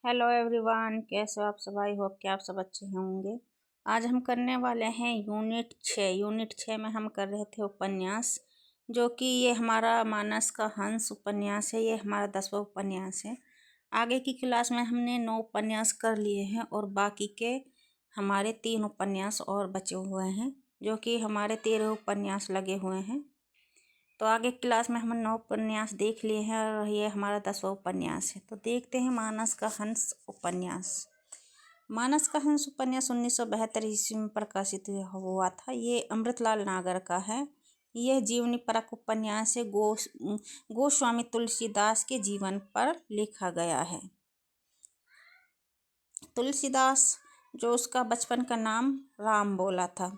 Hello everyone, कैसे हो आप सब। आई होप कि आप सब अच्छे होंगे। आज हम करने वाले हैं यूनिट 6 में हम कर रहे थे उपन्यास, जो कि ये हमारा मानस का हंस उपन्यास है। ये हमारा 10वां उपन्यास है। आगे की क्लास में हमने 9 उपन्यास कर लिए हैं और बाकी के हमारे 3 उपन्यास और बचे हुए हैं, जो कि हमारे 13 उपन्यास लगे हुए हैं। तो आगे क्लास में हम 9 उपन्यास देख लिए हैं और ये हमारा 10वां उपन्यास है। तो देखते हैं मानस का हंस उपन्यास। मानस का हंस उपन्यास 1972 ईस्वी में प्रकाशित हुआ था। ये अमृतलाल नागर का है। यह जीवनी परक उपन्यास है। गोस्वामी तुलसीदास के जीवन पर लिखा गया है। तुलसीदास, जो उसका बचपन का नाम राम बोला था,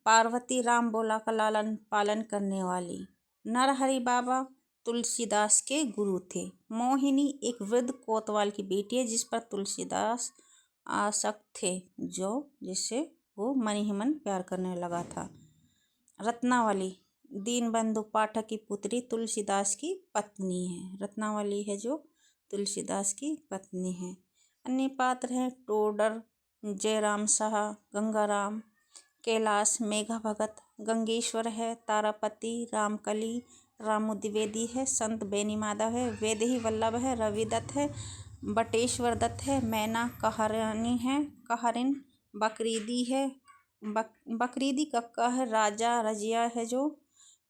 पार्वती राम बोला का लालन पालन करने वाली नरहरि बाबा तुलसीदास के गुरु थे। मोहिनी एक वृद्ध कोतवाल की बेटी है जिस पर तुलसीदास आसक्त थे, जिससे वो मन ही मन प्यार करने लगा था। रत्नावली दीनबंधु पाठक की पुत्री तुलसीदास की पत्नी है। रत्नावली है जो तुलसीदास की पत्नी है। अन्य पात्र हैं टोडर, जयराम शाह, गंगाराम, कैलाश, मेघा भगत, गंगेश्वर है, तारापति, रामकली, रामू द्विवेदी है, संत बेनी माधव है, वेदेही वल्लभ है, रविदत्त है, बटेश्वर दत्त है, मैना कहारानी है, कहारिन बकरीदी है, बकरीदी कक्का है, राजा रजिया है जो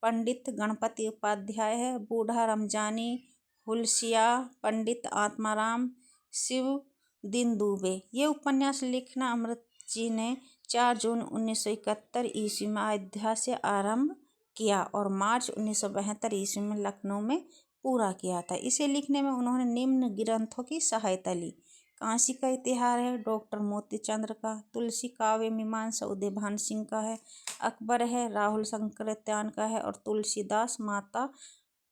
पंडित गणपति उपाध्याय है, बूढ़ा रमजानी, हुलसिया, पंडित आत्माराम, शिव दिन दुबे। ये उपन्यास लिखना अमृत जी ने 4 जून 1971 ईस्वी में अयोध्या से आरंभ किया और मार्च 1972 ईस्वी में लखनऊ में पूरा किया था। इसे लिखने में उन्होंने निम्न ग्रंथों की सहायता ली। काशी का इतिहास है डॉक्टर मोती चंद्र का, तुलसी काव्य मीमांसा उदय भान सिंह का है, अकबर है राहुल शंकरत्यान का है और तुलसीदास माता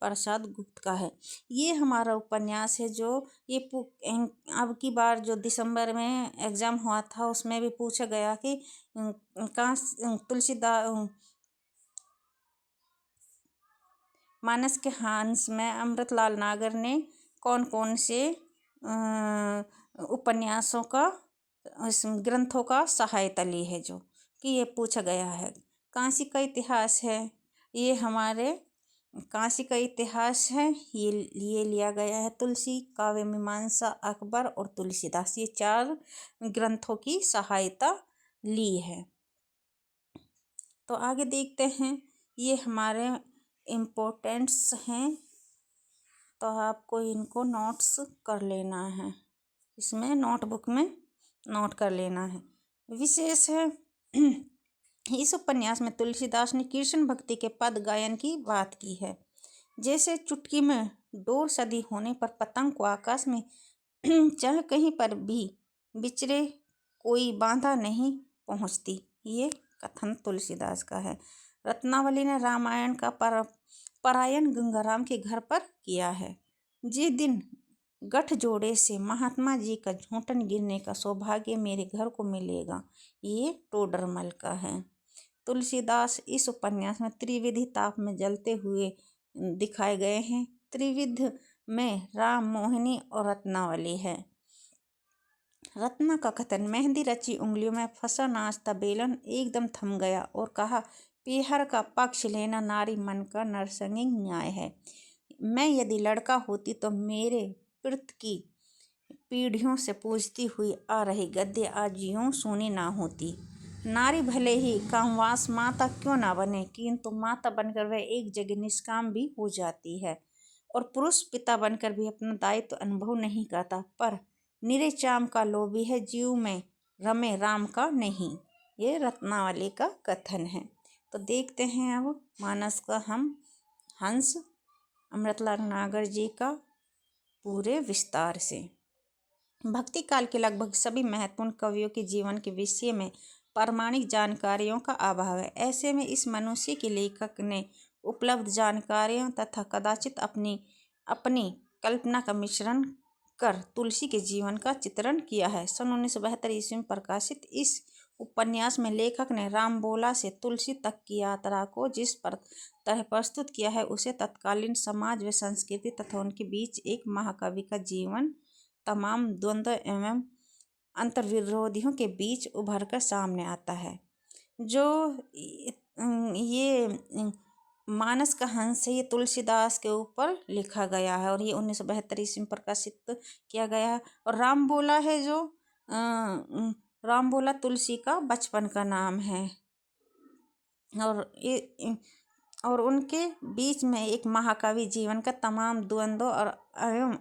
प्रसाद गुप्त का है। ये हमारा उपन्यास है जो ये अब की बार जो दिसंबर में एग्ज़ाम हुआ था उसमें भी पूछा गया कि तुलसीदास मानस के हंस में अमृतलाल नागर ने कौन कौन से उपन्यासों का ग्रंथों का सहायता ली है, जो कि ये पूछा गया है। काशी का इतिहास है, ये हमारे काशी का इतिहास है, ये लिया गया है। तुलसी काव्य मीमांसा, अकबर और तुलसीदास, ये 4 ग्रंथों की सहायता ली है। तो आगे देखते हैं। ये हमारे इम्पोर्टेंट्स हैं, तो आपको इनको नोट्स कर लेना है, इसमें नोटबुक में नोट कर लेना है। विशेष है इस उपन्यास में तुलसीदास ने कृष्ण भक्ति के पद गायन की बात की है। जैसे चुटकी में डोर सदी होने पर पतंग को आकाश में चाहे कहीं पर भी विचरे कोई बाधा नहीं पहुंचती, ये कथन तुलसीदास का है। रत्नावली ने रामायण का पारायण गंगाराम के घर पर किया है। जिस दिन गठजोड़े से महात्मा जी का झूठन गिरने का सौभाग्य मेरे घर को मिलेगा, ये टोडरमल का है। तुलसीदास इस उपन्यास में त्रिविधि ताप में जलते हुए दिखाए गए हैं। त्रिविध में राम, मोहिनी और रत्नावली है। रत्ना का कथन, मेहंदी रची उंगलियों में फंसा नाचता बेलन एकदम थम गया और कहा, पीहर का पक्ष लेना नारी मन का नरसंगिक न्याय है। मैं यदि लड़का होती तो मेरे पितृ की पीढ़ियों से पूजती हुई आ रही गद्य आज यूं सुनी ना होती। नारी भले ही कामवास माता क्यों ना बने, किंतु माता बनकर वह एक जगह निष्काम भी हो जाती है और पुरुष पिता बनकर भी अपना दायित्व अनुभव नहीं करता, पर निरे चाम का लोभी है, जीव में रमे राम का नहीं। ये रत्नावली का कथन है। तो देखते हैं अब मानस का हम हंस अमृतलाल नागर जी का पूरे विस्तार से। भक्ति काल के लगभग सभी महत्वपूर्ण कवियों के जीवन के विषय में प्रामाणिक जानकारियों का अभाव है। ऐसे में इस मनुष्य के लेखक ने उपलब्ध जानकारियों तथा कदाचित अपनी कल्पना का मिश्रण कर तुलसी के जीवन का चित्रण किया है। सन 1972 ईस्वी में प्रकाशित इस उपन्यास में लेखक ने रामबोला से तुलसी तक की यात्रा को जिस तरह प्रस्तुत किया है, उसे तत्कालीन समाज व संस्कृति तथा उनके बीच एक महाकवि का जीवन तमाम द्वंद्व एवं अंतर्विरोधियों के बीच उभर कर सामने आता है। जो ये मानस का हंस है, ये तुलसीदास के ऊपर लिखा गया है और ये 1972 ईस्वी में प्रकाशित किया गया है। और राम बोला है जो राम बोला तुलसी का बचपन का नाम है। और उनके बीच में एक महाकवि जीवन का तमाम द्वंद्वों और एवं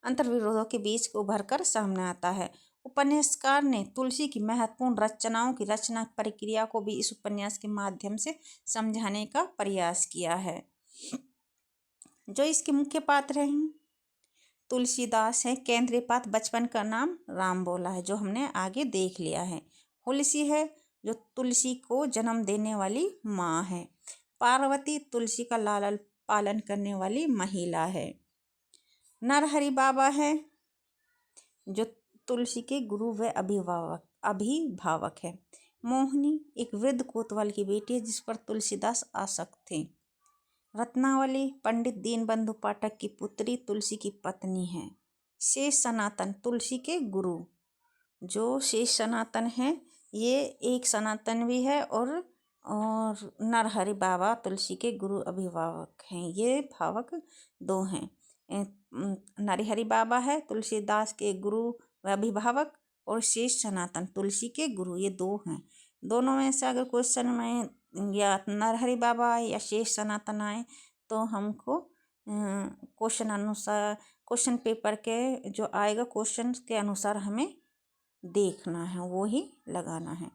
अंतर्विरोधों के बीच उभर कर सामने आता है। उपन्यासकार ने तुलसी की महत्वपूर्ण रचनाओं की रचना प्रक्रिया को भी इस उपन्यास के माध्यम से समझाने का प्रयास किया है। जो इसके मुख्य पात्र हैं, तुलसीदास है। केंद्रीय पात्र बचपन का नाम राम बोला है, जो हमने आगे देख लिया है। तुलसी है, जो तुलसी को जन्म देने वाली माँ है। पार्वती तुलसी का लालन पालन करने वाली महिला है। नरहरि बाबा है, जो तुलसी के गुरु व अभिभावक है। मोहिनी एक वृद्ध कोतवाल की बेटी है, जिस पर तुलसीदास आसक्त थे। रत्नावली पंडित दीनबंधु पाठक की पुत्री, तुलसी की पत्नी है। शेष सनातन तुलसी के गुरु। जो शेष सनातन है, ये एक सनातन भी है और नरहरि बाबा तुलसी के गुरु अभिभावक हैं। ये भावक दो हैं। नरहरि बाबा है तुलसीदास के गुरु व अभिभावक, और शेष सनातन तुलसी के गुरु, ये दो हैं। दोनों में से अगर क्वेश्चन में या नरहरि बाबा या शेष सनातन आए तो हमको क्वेश्चन पेपर के जो आएगा क्वेश्चन के अनुसार हमें देखना है, वो ही लगाना है।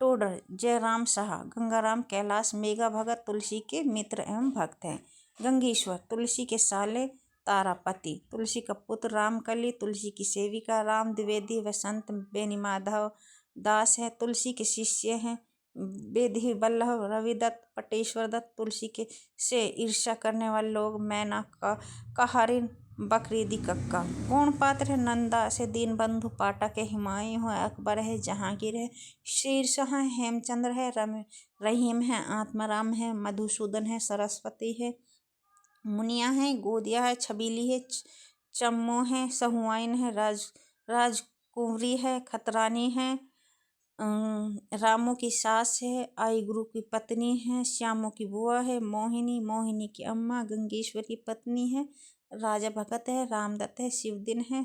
टोडर जयराम शाह गंगाराम कैलाश मेघा भगत तुलसी के मित्र एवं भक्त हैं। गंगेश्वर तुलसी के साले तारापति, तुलसी का पुत्र रामकली तुलसी की सेविका, राम द्विवेदी व संत बेनीमाधव दास है। तुलसी के शिष्य हैं बेदी वल्लभ रविदत्त पटेश्वर दत्त। तुलसी के से ईर्ष्या करने वाले लोग मैना का हरिन बकरीदी कक्का। गौण पात्र है नंदा से दीनबंधु पाठक है, हुमायूं है, अकबर है, जहांगीर है, शेरशाह है, हेमचंद्र है, रहीम है, आत्माराम है, मधुसूदन है, सरस्वती है, मुनिया है, गोदिया है, छबीली है, चम्मो है, सहुआइन है, राजकुंवरी है, खतरानी है, रामू की सास है, आई गुरु की पत्नी है, श्यामो की बुआ है, मोहिनी की अम्मा, गंगेश्वर की पत्नी है, राजा भगत है, रामदत्त है, शिवदिन है,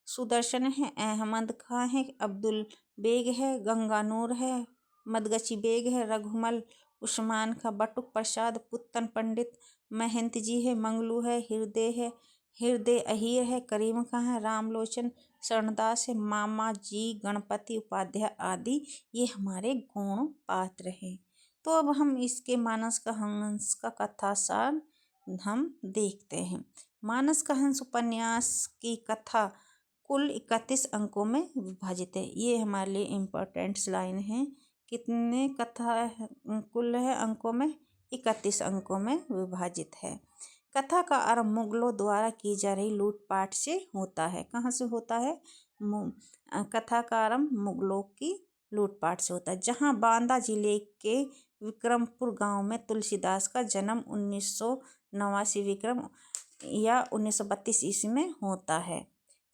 सुदर्शन है, अहमद खां है, अब्दुल बेग है, गंगानूर है, मदगची बेग है, रघुमल उस्मान का, बटुक प्रसाद, पुत्तन पंडित, महंत जी है, मंगलू है, हृदय अहीर है, करीम खां है, रामलोचन शरणदास है, मामा जी गणपति उपाध्याय आदि ये हमारे गौण पात्र हैं। तो अब हम इसके मानस का हंस का कथासार हम देखते हैं। मानस का हंस उपन्यास की कथा कुल 31 अंकों में विभाजित है। ये हमारे लिए इम्पोर्टेंट लाइन है। कितने कथा कुल है अंकों में? 31 अंकों में विभाजित है। कथा का आरंभ मुगलों द्वारा की जा रही लूटपाट से होता है। कहाँ से होता है? कथा का आरंभ मुगलों की लूटपाट से होता है, जहाँ बांदा जिले के विक्रमपुर गांव में तुलसीदास का जन्म 1989 विक्रम या 1932 ईस्वी में होता है।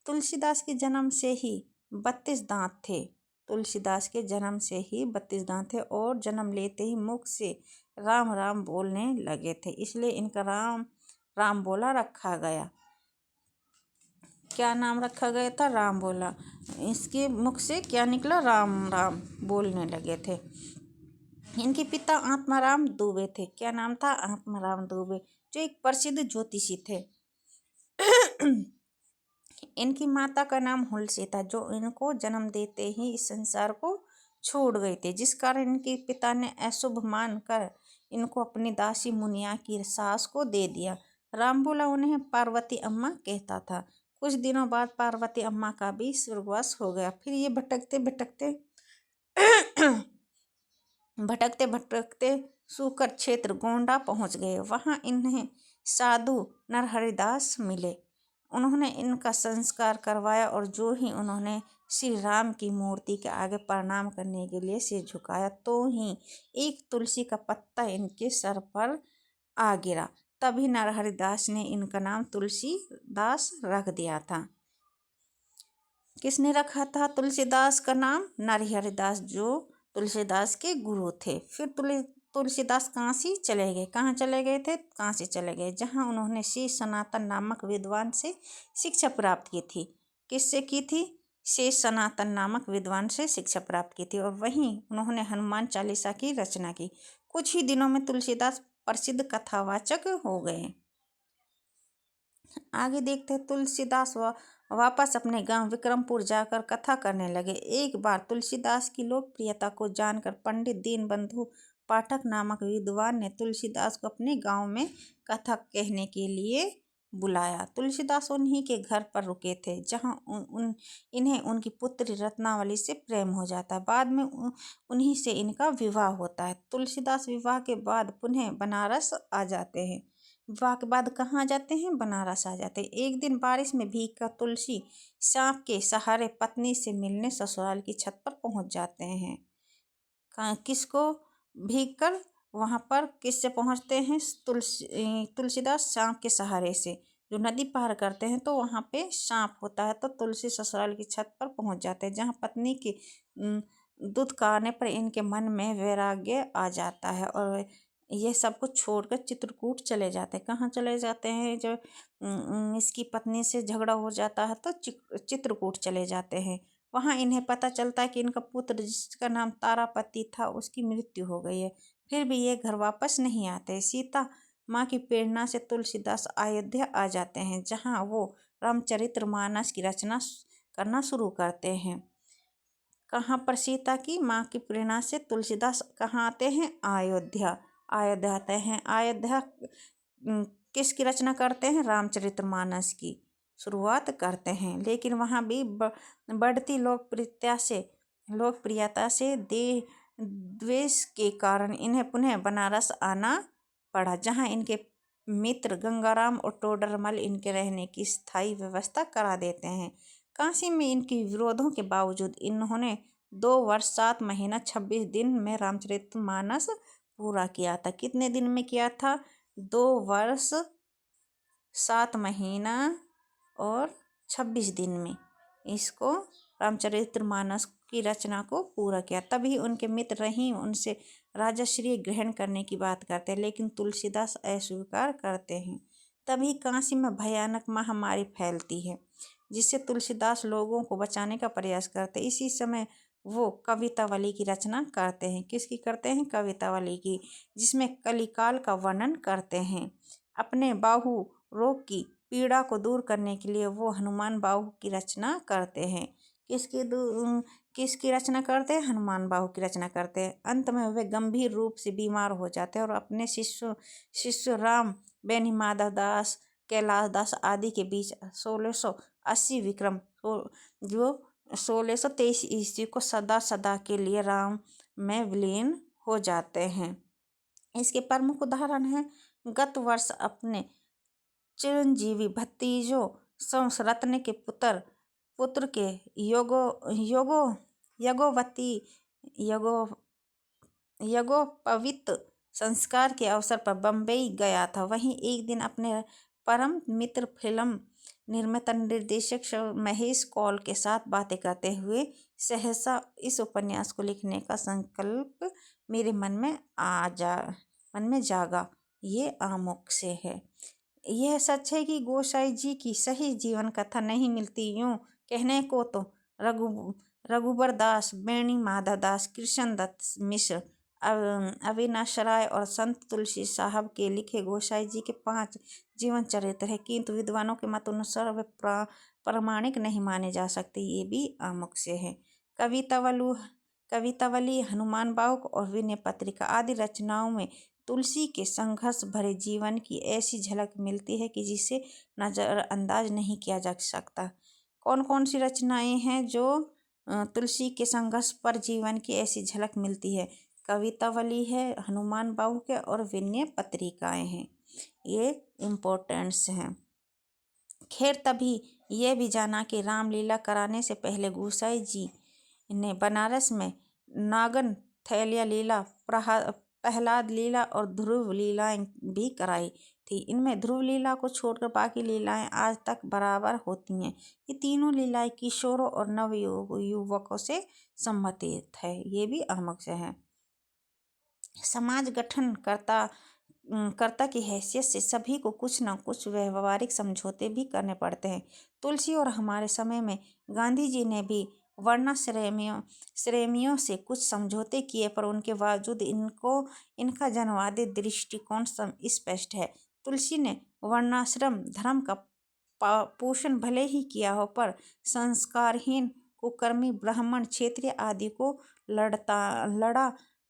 तुलसीदास के जन्म से ही 32 दांत थे। तुलसीदास के जन्म से ही 32 दांत थे और जन्म लेते ही मुख से राम राम बोलने लगे थे, इसलिए इनका राम बोला रखा गया। क्या नाम रखा गया था? राम बोला। इसके मुख से क्या निकला? राम राम बोलने लगे थे। इनके पिता आत्माराम दुबे थे। क्या नाम था? आत्माराम दुबे, जो एक प्रसिद्ध ज्योतिषी थे। इनकी माता का नाम हुलसी था, जो इनको जन्म देते ही इस संसार को छोड़ गए थे, जिस कारण इनके पिता ने अशुभ मानकर इनको अपनी दासी मुनिया की सास को दे दिया। राम बोला उन्हें पार्वती अम्मा कहता था। कुछ दिनों बाद पार्वती अम्मा का भी स्वर्गवास हो गया। फिर ये भटकते सूकर क्षेत्र गोंडा पहुंच गए। वहां इन्हें साधु नरहरिदास मिले। उन्होंने इनका संस्कार करवाया और जो ही उन्होंने श्री राम की मूर्ति के आगे प्रणाम करने के लिए सिर झुकाया, तो ही एक तुलसी का पत्ता इनके सर पर आ गिरा। तभी नरहरिदास ने इनका नाम तुलसीदास रख दिया था। किसने रखा था तुलसीदास का नाम? नरहरिदास, जो तुलसीदास के गुरु थे। फिर तुलसीदास काशी चले गए। कहाँ चले गए थे? काशी चले गए, जहाँ उन्होंने श्री सनातन नामक विद्वान से शिक्षा प्राप्त की थी। किससे की थी? श्री सनातन नामक विद्वान से शिक्षा प्राप्त की थी। और वहीं उन्होंने हनुमान चालीसा की रचना की। कुछ ही दिनों में तुलसीदास प्रसिद्ध कथावाचक हो गए। आगे देखते हैं, तुलसीदास वापस अपने गांव विक्रमपुर जाकर कथा करने लगे। एक बार तुलसीदास की लोकप्रियता को जानकर पंडित दीनबंधु पाठक नामक विद्वान ने तुलसीदास को अपने गांव में कथा कहने के लिए बुलाया। तुलसीदास उन्हीं के घर पर रुके थे, जहां इन्हें उनकी पुत्री रत्नावली से प्रेम हो जाता है। बाद में उन्हीं से इनका विवाह होता है। तुलसीदास विवाह के बाद पुनः बनारस आ जाते हैं। विवाह के बाद कहाँ जाते हैं? बनारस आ जाते हैं। एक दिन बारिश में भीगकर तुलसी सांप के सहारे पत्नी से मिलने ससुराल की छत पर पहुंच जाते हैं। किसको भीगकर? वहां पर किससे पहुंचते हैं? तुलसीदास सांप के सहारे से। जो नदी पार करते हैं तो वहां पे सांप होता है, तो तुलसी ससुराल की छत पर पहुंच जाते हैं, जहां पत्नी के दूध का आने पर इनके मन में वैराग्य आ जाता है और ये सब कुछ छोड़कर चित्रकूट चले जाते हैं। कहाँ चले जाते हैं? जब इसकी पत्नी से झगड़ा हो जाता है तो चित्रकूट चले जाते हैं। वहाँ इन्हें पता चलता है कि इनका पुत्र, जिसका नाम तारापति था, उसकी मृत्यु हो गई है। फिर भी ये घर वापस नहीं आते। सीता माँ की प्रेरणा से तुलसीदास अयोध्या आ जाते हैं, जहाँ वो रामचरितमानस की रचना करना शुरू करते हैं। कहाँ पर? सीता की माँ की प्रेरणा से तुलसीदास कहाँ आते हैं? अयोध्या आते हैं। अयोध्या किसकी रचना करते हैं? रामचरितमानस की शुरुआत करते हैं। लेकिन वहाँ भी बढ़ती लोकप्रियता से द्वेष के कारण इन्हें पुनः बनारस आना पड़ा, जहाँ इनके मित्र गंगाराम और टोडरमल इनके रहने की स्थायी व्यवस्था करा देते हैं। काशी में इनके विरोधों के बावजूद इन्होंने 2 वर्ष 7 महीना 26 दिन में रामचरितमानस पूरा किया था। कितने दिन में किया था? 2 वर्ष 7 महीना और 26 दिन में इसको रामचरितमानस की रचना को पूरा किया। तभी उनके मित्र रहीम उनसे राजश्री ग्रहण करने की बात करते हैं, लेकिन तुलसीदास अस्वीकार करते हैं। तभी काशी में भयानक महामारी फैलती है, जिससे तुलसीदास लोगों को बचाने का प्रयास करते हैं। इसी समय वो कवितावली की रचना करते हैं। किसकी करते हैं? कवितावली की, जिसमें कलिकाल का वर्णन करते हैं। अपने बाहु रोग की पीड़ा को दूर करने के लिए वो हनुमान बाहु की रचना करते हैं। किसकी रचना करते हैं? हनुमान बाहु की रचना करते हैं। अंत में वे गंभीर रूप से बीमार हो जाते हैं और अपने शिष्य राम, बेनी माधव दास, कैलाश दास आदि के बीच 1680 विक्रम जो 1623 ईस्वी को सदा के लिए राम में विलीन हो जाते हैं। इसके प्रमुख उदाहरण हैं, गत वर्ष अपने चिरंजीवी भतीजों संसरत्न के पुत्र के यज्ञोपवीत संस्कार के अवसर पर बम्बई गया था। वहीं एक दिन अपने परम मित्र फिल्म निर्माता निर्देशक महेश कौल के साथ बातें करते हुए सहसा इस उपन्यास को लिखने का संकल्प मेरे मन में जागा। ये आमुख से है। यह सच है कि गोसाई जी की सही जीवन कथा नहीं मिलती। यूँ कहने को तो रघुबर दास, बेणी माधव दास, कृष्ण दत्त मिश्र, अविनाश राय और संत तुलसी साहब के लिखे गोसाई जी के 5 जीवन चरित्र है, किंतु विद्वानों के मत अनुसार वे प्रामाणिक नहीं माने जा सकते। ये भी आमुख से है। कवितावली, हनुमान बाहुक और विनय पत्रिका आदि रचनाओं में तुलसी के संघर्ष भरे जीवन की ऐसी झलक मिलती है कि जिसे नज़रअंदाज नहीं किया जा सकता। कौन कौन सी रचनाएं हैं जो तुलसी के संघर्ष पर जीवन की ऐसी झलक मिलती है? कवितावली है, हनुमान बाहुक है और विनय पत्रिकाएं हैं। ये इम्पोर्टेंट्स हैं। खैर, तभी यह भी जाना कि रामलीला कराने से पहले गोसाई जी ने बनारस में नागन थैलिया लीला, प्रहलाद लीला और ध्रुव लीलाएं भी कराई थी। इनमें ध्रुव लीला को छोड़कर बाकी लीलाएं आज तक बराबर होती हैं। ये तीनों लीलाएं किशोरों और युवकों से संबंधित है। ये भी अमुक से है। समाज गठन कर्ता की हैसियत से सभी को कुछ न कुछ व्यवहारिक समझौते भी करने पड़ते हैं। तुलसी और हमारे समय में गांधी जी ने भी श्रेमियों से कुछ समझौते किए, पर उनके बावजूद इनका जनवादी दृष्टिकोण स्पष्ट है। तुलसी ने वर्णाश्रम धर्म का पोषण भले ही किया हो, पर संस्कारहीन कुकर्मी ब्राह्मण क्षेत्रीय आदि को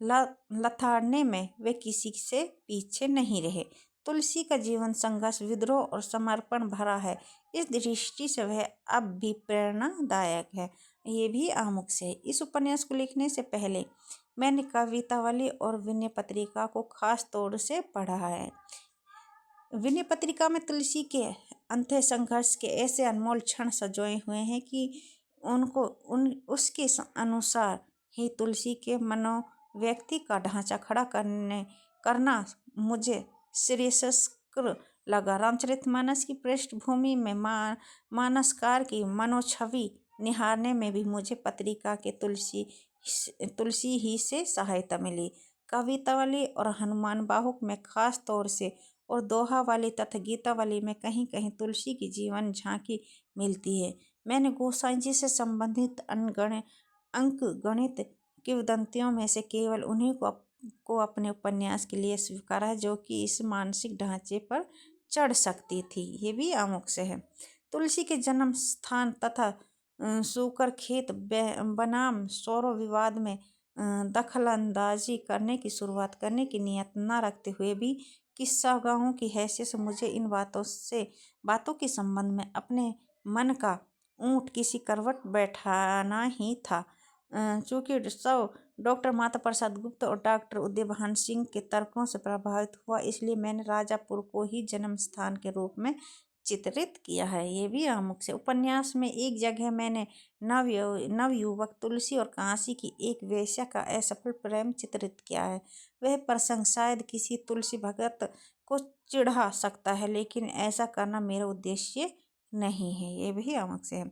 लथाड़ने में वे किसी से पीछे नहीं रहे। तुलसी का जीवन संघर्ष, विद्रोह और समर्पण भरा है। इस दृष्टि से वह अब भी प्रेरणादायक है। ये भी आमुख से है। इस उपन्यास को लिखने से पहले मैंने कवितावली और विनय पत्रिका को खास तौर से पढ़ा है। विनय पत्रिका में तुलसी के अंत्य संघर्ष के ऐसे अनमोल क्षण सजोए हुए हैं कि उसके अनुसार ही तुलसी के व्यक्ति का ढांचा खड़ा करना मुझे श्रेयस्कर लगा। रामचरितमानस की पृष्ठभूमि में मानसकार की मनोछवि निहारने में भी मुझे पत्रिका के तुलसी ही से सहायता मिली। कवितावली और हनुमान बाहुक में खास तौर से और दोहावाली तथा गीतावली में कहीं कहीं तुलसी की जीवन झांकी मिलती है। मैंने गोसाई जी से संबंधित अंकगणित किंवदंतियों में से केवल उन्हीं को अपने उपन्यास के लिए स्वीकारा है जो कि इस मानसिक ढांचे पर चढ़ सकती थी। ये भी आमुख से है। तुलसी के जन्म स्थान तथा सूकर खेत बनाम सौरव विवाद में दखलंदाजी करने की शुरुआत करने की नियत न रखते हुए भी किस्सागाहों की हैसियत से मुझे इन बातों के संबंध में अपने मन का ऊंट किसी करवट बैठाना ही था। चूँकि सब डॉक्टर माता प्रसाद गुप्त और डॉक्टर उदयभान सिंह के तर्कों से प्रभावित हुआ, इसलिए मैंने राजापुर को ही जन्म स्थान के रूप में चित्रित किया है। ये भी आमुख से। उपन्यास में एक जगह मैंने नवयुवक तुलसी और कांसी की एक वेश्या का असफल प्रेम चित्रित किया है। वह प्रसंग शायद किसी तुलसी भगत को चिढ़ा सकता है, लेकिन ऐसा करना मेरा उद्देश्य नहीं है। ये भी आमुख से है।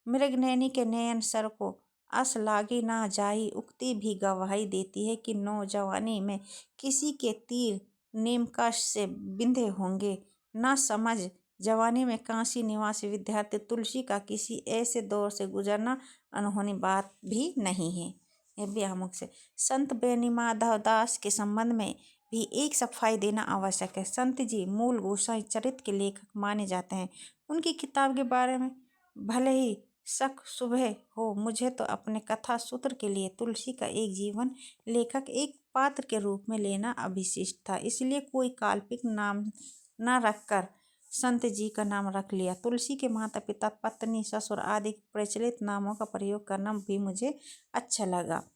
मृगनयनी के नयन सर को अस लागी ना जाई उक्ति भी गवाही देती है कि नौजवानी में किसी के तीर नीमकश से बिंधे होंगे। ना समझ जवानी में काशी निवासी विद्यार्थी तुलसी का किसी ऐसे दौर से गुजरना अनहोनी बात भी नहीं है। यह भी आमुख से। संत बेनीमाधव दास के संबंध में भी एक सफाई देना आवश्यक है। संत जी मूल गोसाई चरित्र के लेखक माने जाते हैं। उनकी किताब के बारे में भले ही शक सुबह हो, मुझे तो अपने कथा सूत्र के लिए तुलसी का एक जीवन लेखक एक पात्र के रूप में लेना अभिशिष्ट था। इसलिए कोई काल्पनिक नाम न रखकर संत जी का नाम रख लिया। तुलसी के माता पिता, पत्नी, ससुर आदि प्रचलित नामों का प्रयोग करना भी मुझे अच्छा लगा।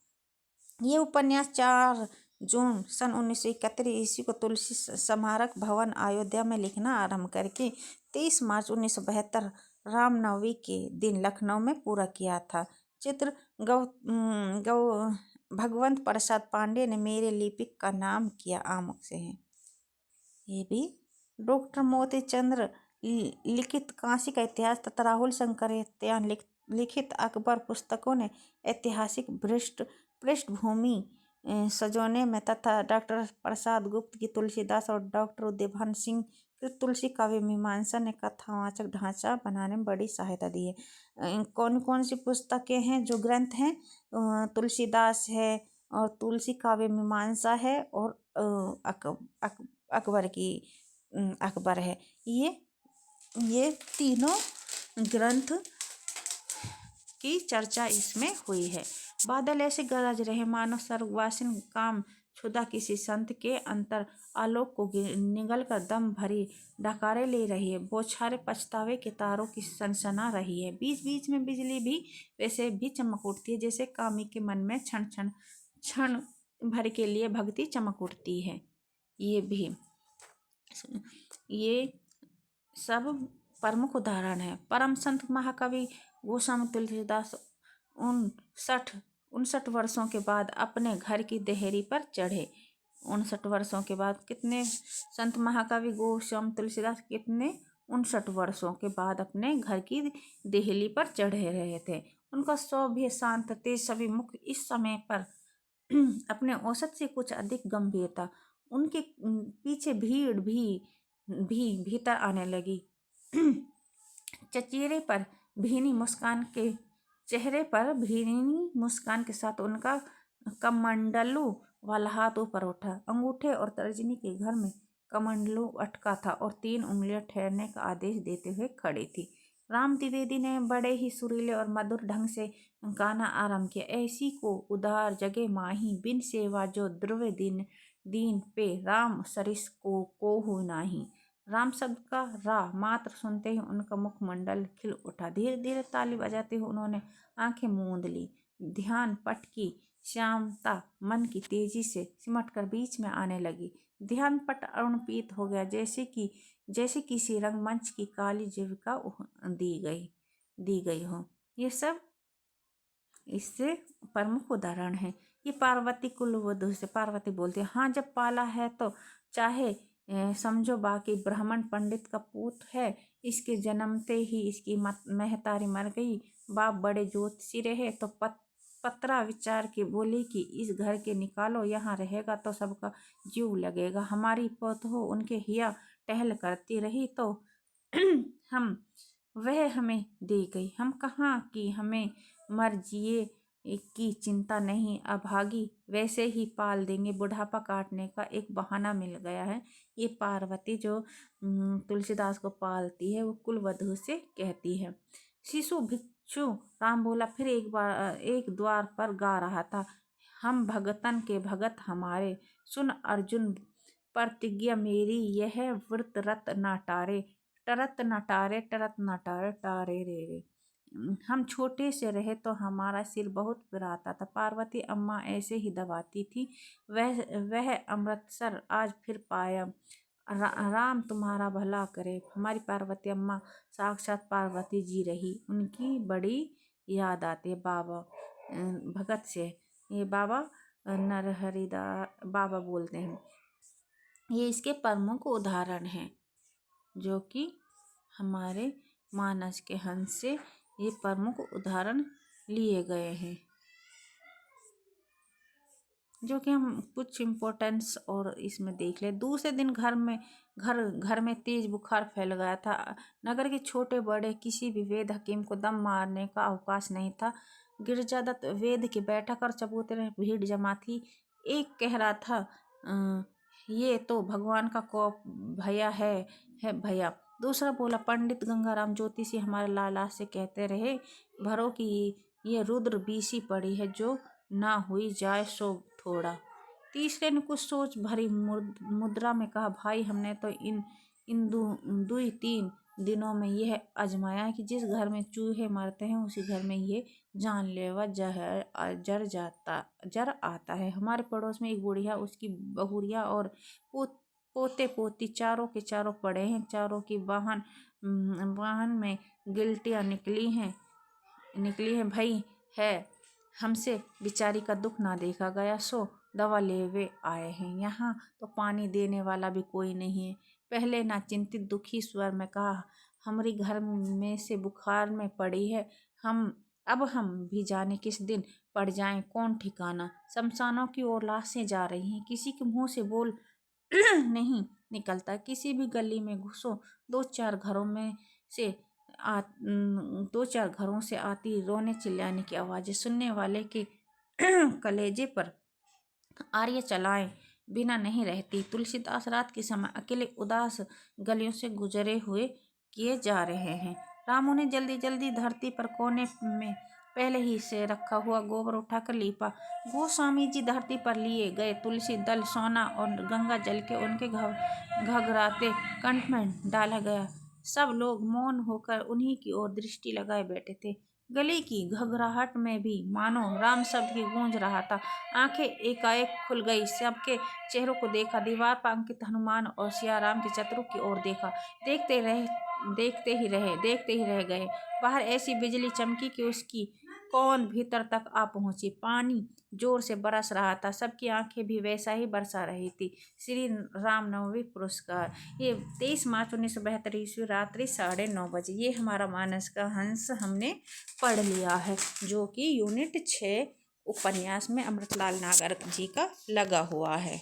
ये उपन्यास 4 जून सन 1931 ईस्वी को तुलसी स्मारक भवन अयोध्या में लिखना आरंभ करके 23 मार्च 1972 रामनवमी के दिन लखनऊ में पूरा किया था। चित्र भगवंत प्रसाद पांडे ने मेरे लिपिक का नाम किया। आमुख से है। ये भी डॉक्टर मोती चंद्र लिखित काशी का इतिहास तथा राहुल शंकरयान लिखित अकबर पुस्तकों ने ऐतिहासिक पृष्ठभूमि सजोने में तथा डॉक्टर प्रसाद गुप्त की तुलसीदास और डॉक्टर उदयभान सिंह की तुलसी काव्य मीमांसा ने कथावाचक ढांचा बनाने में बड़ी सहायता दी है। कौन कौन सी पुस्तकें हैं जो ग्रंथ हैं? तुलसीदास है और तुलसी काव्य मीमांसा है और अकबर है। ये तीनों ग्रंथ की चर्चा इसमें हुई है। बादल ऐसे गरज रहे मानो स्वर्गवासिन काम क्षुधा किसी संत के अंतर आलोक को निगल कर दम भरी डकारे ले रही है। बौछारे पछतावे के तारों की सनसना रही है। बीच बीच में बिजली भी वैसे भी चमक उठती है जैसे कामी के मन में क्षण भर के लिए भक्ति चमक उठती है। ये सब प्रमुख उदाहरण है। परम संत महाकवि गोस्वामी तुलसीदास 59 वर्षों के बाद अपने घर की देहरी पर चढ़े। 59 वर्षों के बाद। कितने संत महाकवि गोस्वामी तुलसीदास कितने 59 वर्षों के बाद अपने घर की देहली पर चढ़े रहे थे। उनका सौभ्य शांत तेज सभी मुख इस समय पर अपने औसत से कुछ अधिक गंभीर था। उनके पीछे भीड़ भी भीतर आने लगी। चेहरे पर भीनी मुस्कान के साथ उनका कमंडलू वाला हाथ ऊपर उठा। अंगूठे और तर्जनी के घर में कमंडलू अटका था और 3 उंगलियां ठहरने का आदेश देते हुए खड़ी थी। राम द्विवेदी ने बड़े ही सुरीले और मधुर ढंग से गाना आरंभ किया। ऐसी को उदार जगे माही, बिन सेवा जो ध्रुव दीन पे, राम सरिस को कोहू नाही। राम शब्द का रा मात्र सुनते ही उनका मुखमंडल खिल उठा। धीरे धीरे ताली बजाते हुए उन्होंने आंखें मूंद ली। ध्यान पट की श्यामता मन की तेजी से सिमटकर बीच में आने लगी। ध्यान पट अरुणपीत हो गया, जैसे किसी रंगमंच की काली जीविका दी गई हो। ये सब इससे प्रमुख उदाहरण है। ये पार्वती कुलवधू से पार्वती बोलती है, हाँ जब पाला है तो चाहे समझो बाकी ब्राह्मण पंडित का पूत है। इसके जन्मते ही इसकी महतारी मर गई। बाप बड़े ज्योतिषी रहे तो पत्रा विचार के बोली कि इस घर के निकालो, यहाँ रहेगा तो सबका जीव लगेगा। हमारी पौत हो उनके हिया टहल करती रही तो वह हमें दे गई। हम कहाँ की हमें मर जिए की चिंता नहीं, अभागी वैसे ही पाल देंगे। बुढ़ापा काटने का एक बहाना मिल गया है। ये पार्वती जो तुलसीदास को पालती है वो कुलवधू से कहती है। शिशु भिक्षु राम बोला फिर एक द्वार पर गा रहा था, हम भगतन के भगत हमारे, सुन अर्जुन प्रतिज्ञा मेरी, यह व्रत रत न टारे, टरत न टारे, टरत न टारे, टारे रे रे। हम छोटे से रहे तो हमारा सिर बहुत पिराता था। पार्वती अम्मा ऐसे ही दबाती थी। वह अमृतसर आज फिर पाया। राम तुम्हारा भला करे। हमारी पार्वती अम्मा साक्षात पार्वती जी रही। उनकी बड़ी याद आती है बाबा भगत से। ये बाबा नरहरिदास बाबा बोलते हैं। ये इसके प्रमुख उदाहरण हैं जो कि हमारे मानस के हंस से ये प्रमुख उदाहरण लिए गए हैं, जो कि हम कुछ इम्पोर्टेंस और इसमें देख ले। दूसरे दिन घर में तेज बुखार फैल गया था। नगर के छोटे बड़े किसी भी वैद्य हकीम को दम मारने का अवकाश नहीं था। गिरजादत्त वैद्य की बैठक और चबूतरे में भीड़ जमा थी। एक कह रहा था, ये तो भगवान का कोप भैया है भैया। दूसरा बोला, पंडित गंगाराम ज्योतिषी हमारे लाला से कहते रहे भरो कि ये रुद्र बीसी पड़ी है, जो ना हुई जाए सो थोड़ा। तीसरे ने कुछ सोच भरी मुद्रा में कहा, भाई हमने तो इन 2-3 दिनों में यह आजमाया है कि जिस घर में चूहे मरते हैं उसी घर में ये जानलेवा जर आता है। हमारे पड़ोस में एक बुढ़िया, उसकी बहुरिया और पोते पोती चारों के चारों पड़े हैं। चारों की वाहन में गिल्टियाँ निकली हैं भाई है। हमसे बेचारी का दुख ना देखा गया सो दवा लेवे आए हैं। यहाँ तो पानी देने वाला भी कोई नहीं है। पहले ना चिंतित दुखी स्वर में कहा, हमारी घर में से बुखार में पड़ी है। अब हम भी जाने किस दिन पड़ जाएं, कौन ठिकाना। शमशानों की ओर लाशें जा रही हैं, किसी के मुंह से बोल नहीं निकलता। किसी भी गली में घुसो, 2-4 घरों से आती रोने चिल्लाने की आवाज़ें सुनने वाले के कलेजे पर आर्य चलाए बिना नहीं रहती। तुलसीदास रात के समय अकेले उदास गलियों से गुजरे हुए किए जा रहे हैं। राम उन्हें जल्दी जल्दी धरती पर कोने में पहले ही से रखा हुआ गोबर उठाकर लीपा। गोस्वामी जी धरती पर लिए गए तुलसी दल, सोना और गंगा जल के उनके घघराते कंठ में डाला गया। सब लोग मौन होकर उन्हीं की ओर दृष्टि लगाए बैठे थे। गली की घबराहट में भी मानो राम शब्द की गूंज रहा था। आंखें एकाएक खुल गई। सबके चेहरों को देखा। दीवार पर अंकित हनुमान और सियाराम के चित्रों की ओर देखा। देखते ही रह गए। बाहर ऐसी बिजली चमकी कि उसकी कौन भीतर तक आ पहुंची। पानी जोर से बरस रहा था, सबकी आंखें भी वैसा ही बरसा रही थी। श्री रामनवमी पुरस्कार, ये 23 मार्च 1972 ईस्वी रात्रि 9:30 बजे। ये हमारा मानस का हंस हमने पढ़ लिया है, जो कि यूनिट 6 उपन्यास में अमृतलाल नागर जी का लगा हुआ है।